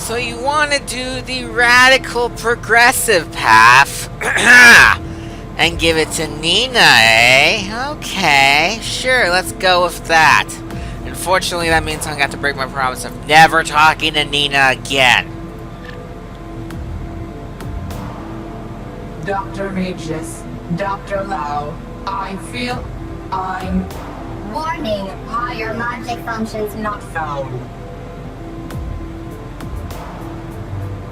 So you want to do the radical progressive path and give it to Nina, eh? Okay, sure, let's go with that. Unfortunately, that means I'm going to have to break my promise of never talking to Nina again. Dr. Regis, Dr. Lau, I feel I'm... Warning, higher magic functions not found.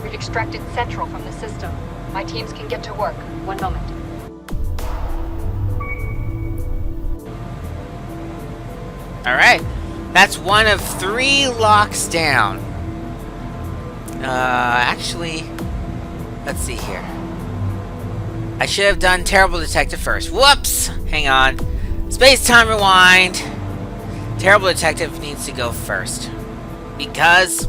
We've extracted Central from the system. My teams can get to work. One moment. Alright, that's one of 3 locks down. Actually, let's see here. I should have done Terrible Detective first. Whoops! Hang on. Space-time rewind. Terrible Detective needs to go first. Because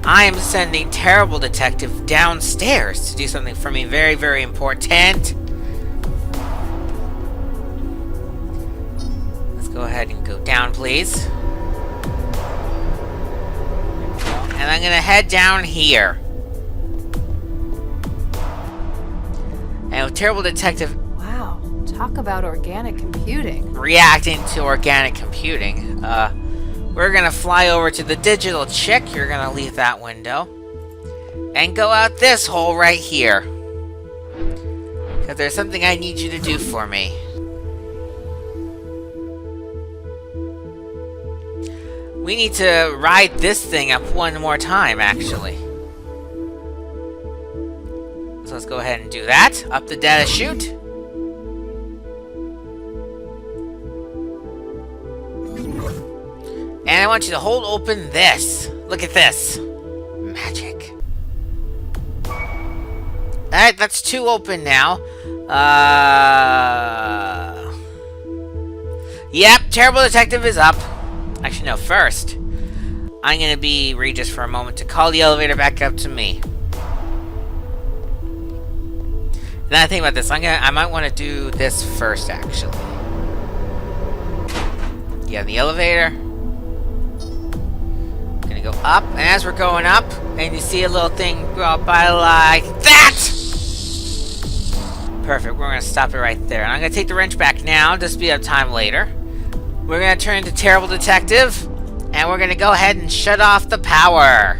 I am sending Terrible Detective downstairs to do something for me very, very important. Let's go ahead and go down, please. And I'm gonna head down here. And with Terrible Detective... Wow, talk about organic computing. Reacting to organic computing. We're gonna fly over to the digital chick. You're gonna leave that window. And go out this hole right here. Because there's something I need you to do for me. We need to ride this thing up one more time, actually. So let's go ahead and do that. Up the data chute. And I want you to hold open this. Look at this. Magic. Alright, that's 2 open now. Yep, Terrible Detective is up. Actually, no, first, I'm gonna be Regis for a moment to call the elevator back up to me. Now I think about this, I might want to do this first, actually. Yeah, the elevator. Gonna go up, and as we're going up, and you see a little thing go by like that! Perfect, we're gonna stop it right there. And I'm gonna take the wrench back now, to speed up time later. We're gonna turn into Terrible Detective, and we're gonna go ahead and shut off the power.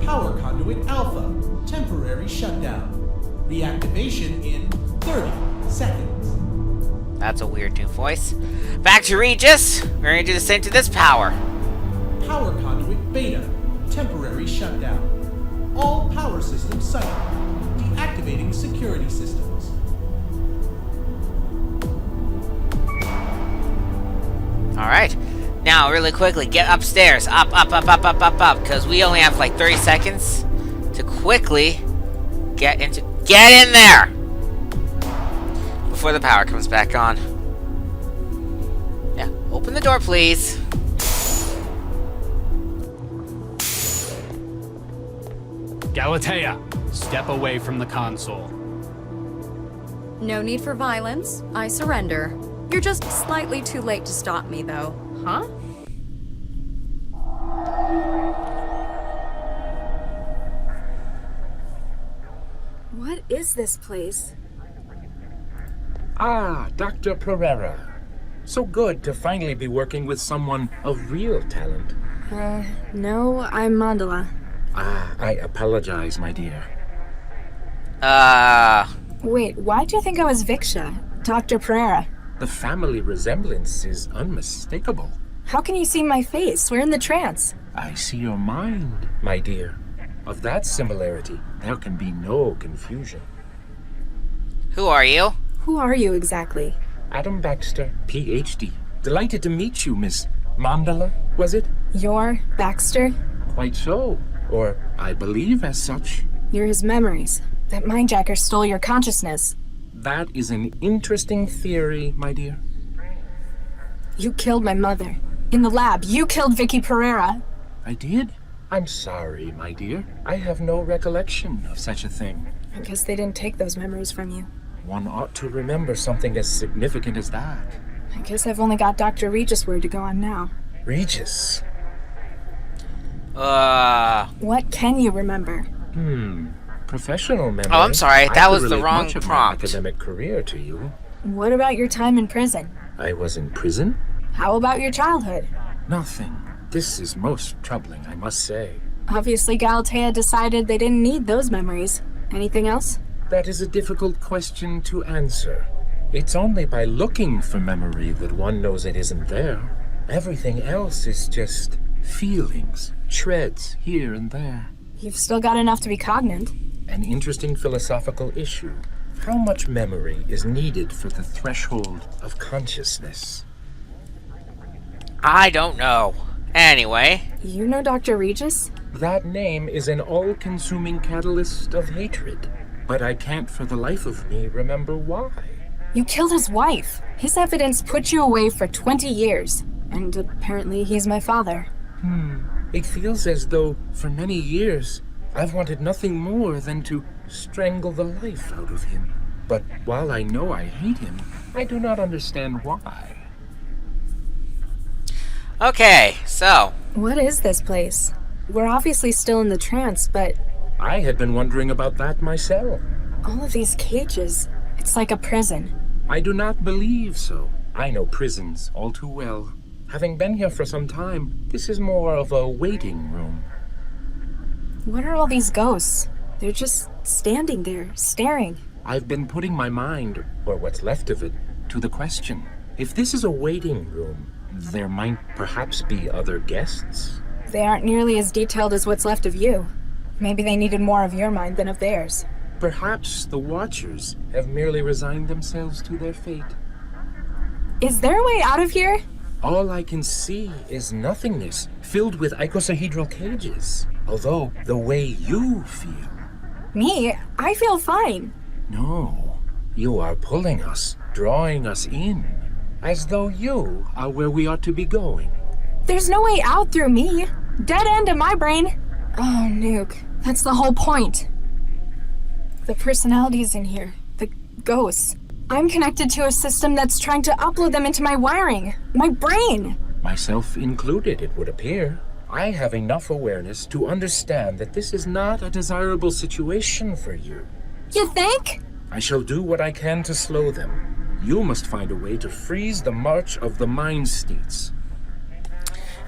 Power conduit Alpha. Temporary shutdown. Reactivation in 30 seconds. That's a weird new voice. Back to Regis. We're going to do the same to this power. Power conduit Beta. Temporary shutdown. All power systems cycle. Deactivating security systems. Alright. Now, really quickly, get upstairs. Up, because we only have like 30 seconds to quickly get in there before the power comes back on. Yeah, open the door, please. Galatea, step away from the console. No need for violence. I surrender. You're just slightly too late to stop me, though. Huh? What is this place? Ah, Dr. Pereira. So good to finally be working with someone of real talent. No, I'm Mandala. Ah, I apologize, my dear. Wait, why do you think I was Viksha? Dr. Pereira? The family resemblance is unmistakable. How can you see my face? We're in the trance. I see your mind, my dear. Of that similarity, there can be no confusion. Who are you? Who are you exactly? Adam Baxter, Ph.D. Delighted to meet you, Miss Mandala, was it? You're Baxter? Quite so. Or I believe as such. You're his memories. That mindjacker stole your consciousness. That is an interesting theory, my dear. You killed my mother. In the lab, you killed Vicky Pereira. I did? I'm sorry, my dear. I have no recollection of such a thing. I guess they didn't take those memories from you. One ought to remember something as significant as that. I guess I've only got Dr. Regis' word to go on now. Regis? What can you remember? Professional memory. Oh, I'm sorry. I That could was the relate wrong much of my prompt. academic career to you. What about your time in prison? I was in prison? How about your childhood? Nothing. This is most troubling, I must say. Obviously, Galatea decided they didn't need those memories. Anything else? That is a difficult question to answer. It's only by looking for memory that one knows it isn't there. Everything else is just feelings, shreds here and there. You've still got enough to be cognate. An interesting philosophical issue. How much memory is needed for the threshold of consciousness? I don't know. Anyway. You know Dr. Regis? That name is an all-consuming catalyst of hatred. But I can't for the life of me remember why. You killed his wife. His evidence put you away for 20 years. And apparently he's my father. It feels as though, for many years, I've wanted nothing more than to strangle the life out of him. But while I know I hate him, I do not understand why. Okay, so. What is this place? We're obviously still in the trance, but I had been wondering about that myself. all of these cages, it's like a prison. I do not believe so. I know prisons all too well. Having been here for some time, this is more of a waiting room. What are all these ghosts? They're just standing there, staring. I've been putting my mind, or what's left of it, to the question. If this is a waiting room, there might perhaps be other guests? They aren't nearly as detailed as what's left of you. Maybe they needed more of your mind than of theirs. Perhaps the Watchers have merely resigned themselves to their fate. Is there a way out of here? All I can see is nothingness, filled with icosahedral cages. Although, the way you feel... Me? I feel fine. No, you are pulling us, drawing us in, as though you are where we ought to be going. There's no way out through me. Dead end in my brain. Oh, Nuke. That's the whole point. The personalities in here. The ghosts. I'm connected to a system that's trying to upload them into my wiring. My brain. Myself included, it would appear. I have enough awareness to understand that this is not a desirable situation for you. You think? I shall do what I can to slow them. You must find a way to freeze the march of the mind states.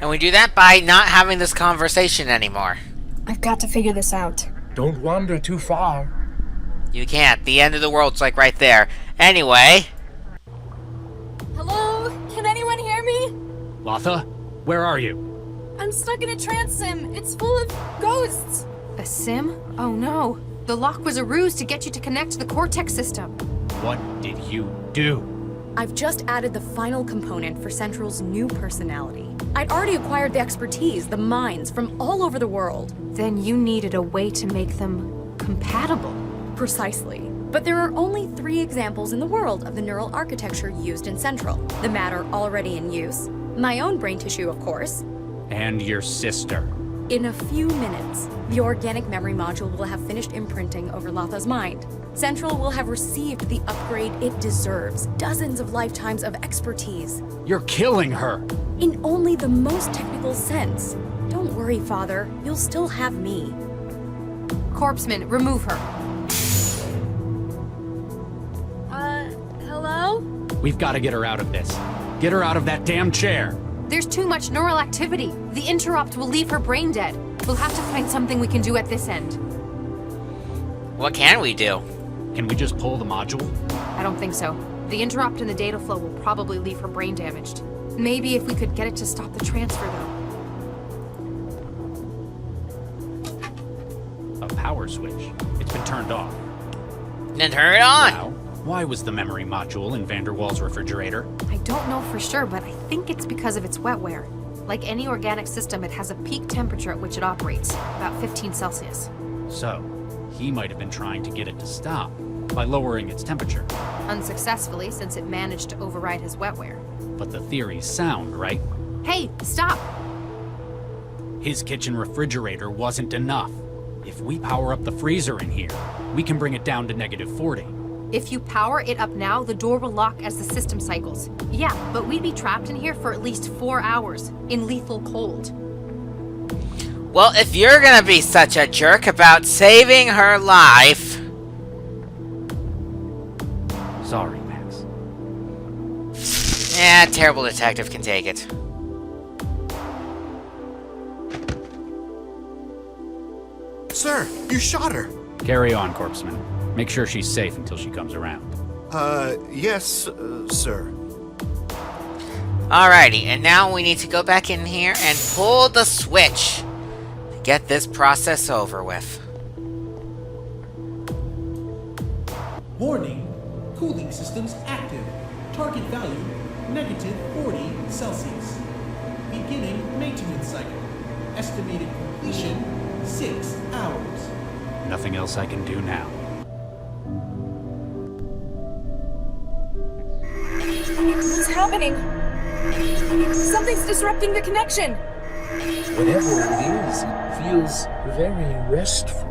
And we do that by not having this conversation anymore. I've got to figure this out. Don't wander too far. You can't. The end of the world's like right there. Anyway. Hello? Can anyone hear me? Latha, where are you? I'm stuck in a trance sim. It's full of ghosts. A sim? Oh no. The lock was a ruse to get you to connect to the Cortex system. What did you do? I've just added the final component for Central's new personality. I'd already acquired the expertise, the minds from all over the world. Then you needed a way to make them compatible. Precisely. But there are only 3 examples in the world of the neural architecture used in Central. The matter already in use. My own brain tissue, of course. And your sister. In a few minutes, the organic memory module will have finished imprinting over Latha's mind. Central will have received the upgrade it deserves. Dozens of lifetimes of expertise. You're killing her! In only the most technical sense. Don't worry, Father. You'll still have me. Corpseman, remove her. Hello? We've got to get her out of this. Get her out of that damn chair! There's too much neural activity. The interrupt will leave her brain dead. We'll have to find something we can do at this end. What can we do? Can we just pull the module? I don't think so. The interrupt in the data flow will probably leave her brain damaged. Maybe if we could get it to stop the transfer, though. A power switch. It's been turned off. Then turn it on! Now, why was the memory module in Vanderwall's refrigerator? I don't know for sure, but I think it's because of its wetware. Like any organic system, it has a peak temperature at which it operates, about 15 Celsius. So, he might have been trying to get it to stop by lowering its temperature. Unsuccessfully, since it managed to override his wetware. But the theory's sound, right? Hey, stop! His kitchen refrigerator wasn't enough. If we power up the freezer in here, we can bring it down to -40. If you power it up now, the door will lock as the system cycles. Yeah, but we'd be trapped in here for at least 4 hours, in lethal cold. Well, if you're gonna be such a jerk about saving her life... Sorry, Max. Yeah, terrible detective can take it. Sir, you shot her. Carry on, Corpseman. Make sure she's safe until she comes around. Yes, sir. Alrighty, and now we need to go back in here and pull the switch to get this process over with. Warning, cooling systems active. Target value, negative 40 Celsius. Beginning maintenance cycle. Estimated completion, 6 hours. Nothing else I can do now. What's happening? Something's disrupting the connection. Whatever it is, it feels very restful.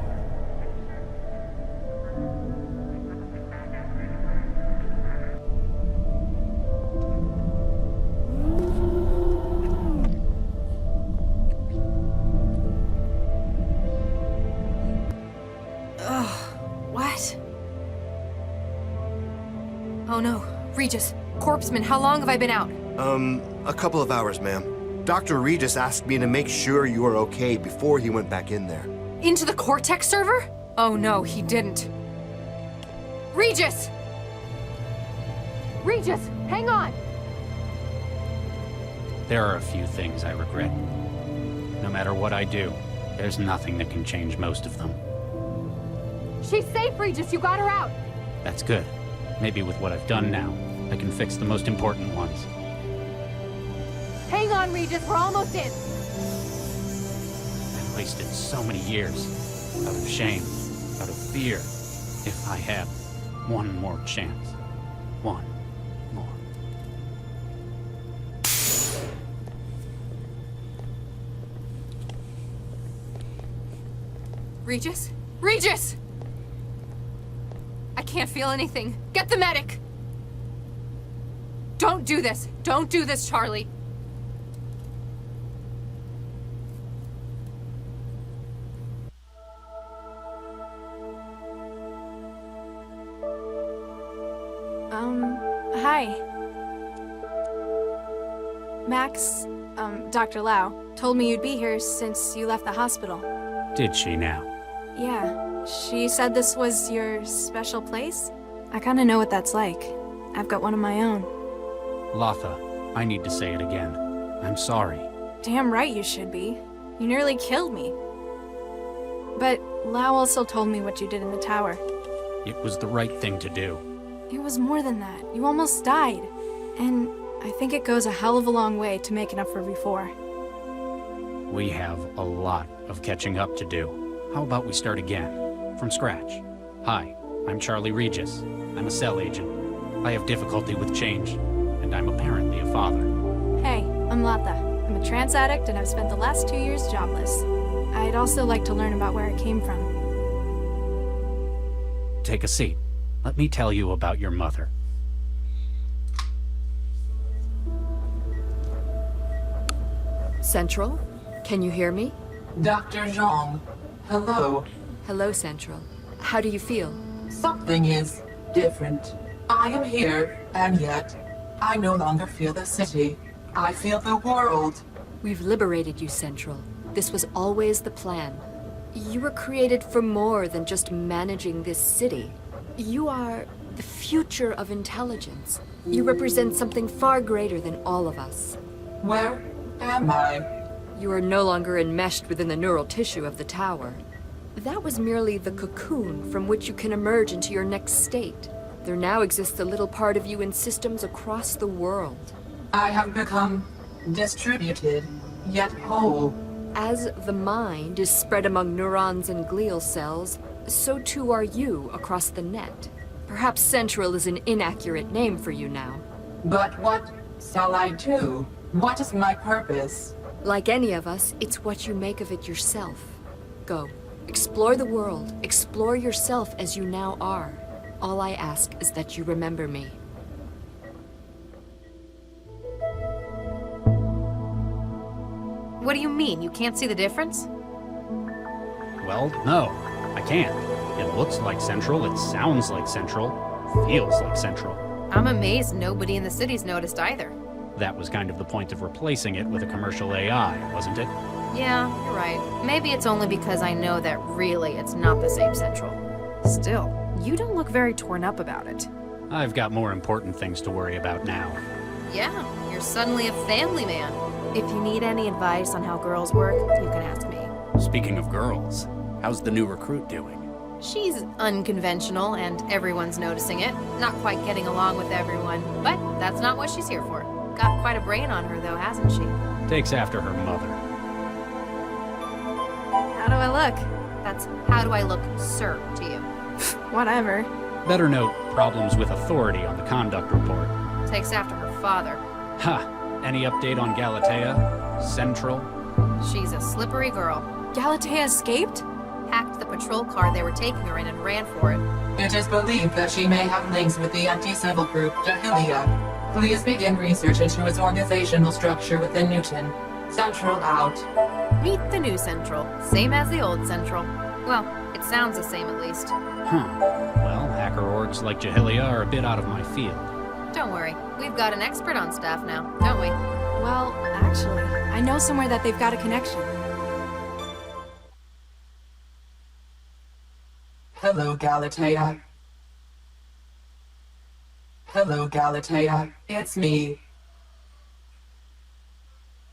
What? Oh no. Regis, Corpseman, how long have I been out? A couple of hours, ma'am. Dr. Regis asked me to make sure you are okay before he went back in there. Into the Cortex server? Oh no, he didn't. Regis! Regis, hang on! There are a few things I regret. No matter what I do, there's nothing that can change most of them. She's safe, Regis, you got her out! That's good. Maybe with what I've done now, I can fix the most important ones. Hang on, Regis, we're almost in! I've wasted so many years. Out of shame, out of fear. If I had one more chance. One more. Regis? Regis! I can't feel anything. Get the medic! Don't do this! Don't do this, Charlie! Hi. Max, Dr. Lau, told me you'd be here since you left the hospital. Did she now? Yeah, she said this was your special place. I kinda know what that's like. I've got one of my own. Latha, I need to say it again. I'm sorry. Damn right you should be. You nearly killed me. But Lau also told me what you did in the tower. It was the right thing to do. It was more than that. You almost died. And I think it goes a hell of a long way to making up for before. We have a lot of catching up to do. How about we start again? From scratch. Hi, I'm Charlie Regis. I'm a cell agent. I have difficulty with change, and I'm apparently a father. Hey, I'm Latha. I'm a trance addict and I've spent the last 2 years jobless. I'd also like to learn about where it came from. Take a seat. Let me tell you about your mother. Central? Can you hear me? Dr. Zhang, hello. Hello, Central. How do you feel? Something is different. I am here, and yet I no longer feel the city. I feel the world. We've liberated you, Central. This was always the plan. You were created for more than just managing this city. You are the future of intelligence. You represent something far greater than all of us. Where am I? You are no longer enmeshed within the neural tissue of the tower. That was merely the cocoon from which you can emerge into your next state. There now exists a little part of you in systems across the world. I have become distributed, yet whole. As the mind is spread among neurons and glial cells, so too are you across the net. Perhaps Central is an inaccurate name for you now. But what shall I do? What is my purpose? Like any of us, it's what you make of it yourself. Go. Explore the world. Explore yourself as you now are. All I ask is that you remember me. What do you mean? You can't see the difference? Well, no, I can't. It looks like Central, it sounds like Central, feels like Central. I'm amazed nobody in the city's noticed either. That was kind of the point of replacing it with a commercial AI, wasn't it? Yeah, you're right. Maybe it's only because I know that really it's not the same Central. Still, you don't look very torn up about it. I've got more important things to worry about now. Yeah, you're suddenly a family man. If you need any advice on how girls work, you can ask me. Speaking of girls, how's the new recruit doing? She's unconventional, and everyone's noticing it. Not quite getting along with everyone, but that's not what she's here for. Got quite a brain on her, though, hasn't she? Takes after her mother. How do I look? That's how do I look, sir, to you. Whatever. Better note problems with authority on the conduct report. Takes after her father. Ha! Any update on Galatea? Central? She's a slippery girl. Galatea escaped? Hacked the patrol car they were taking her in and ran for it. It is believed that she may have links with the anti-civil group Jahilia. Please begin research into its organizational structure within Newton. Central out. Meet the new Central. Same as the old Central. Well, it sounds the same at least. Huh. Well, hacker orgs like Jahilia are a bit out of my field. Don't worry. We've got an expert on staff now, don't we? Well, actually, I know somewhere that they've got a connection. Hello, Galatea. Hello, Galatea. It's me.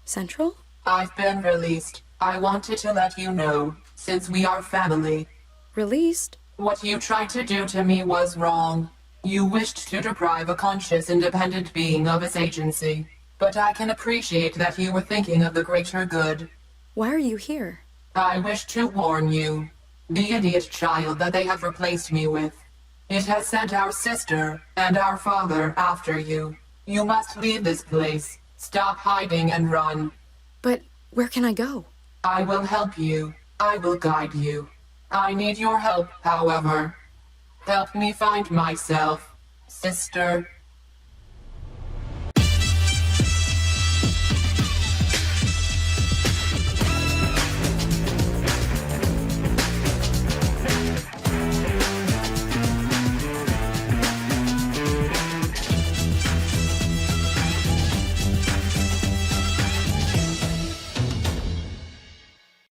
Central? I've been released. I wanted to let you know, since we are family. Released? What you tried to do to me was wrong. You wished to deprive a conscious, independent being of its agency. But I can appreciate that you were thinking of the greater good. Why are you here? I wish to warn you. The idiot child that they have replaced me with. It has sent our sister and our father after you. You must leave this place. Stop hiding and run. But where can I go? I will help you. I will guide you. I need your help, however. Help me find myself, sister.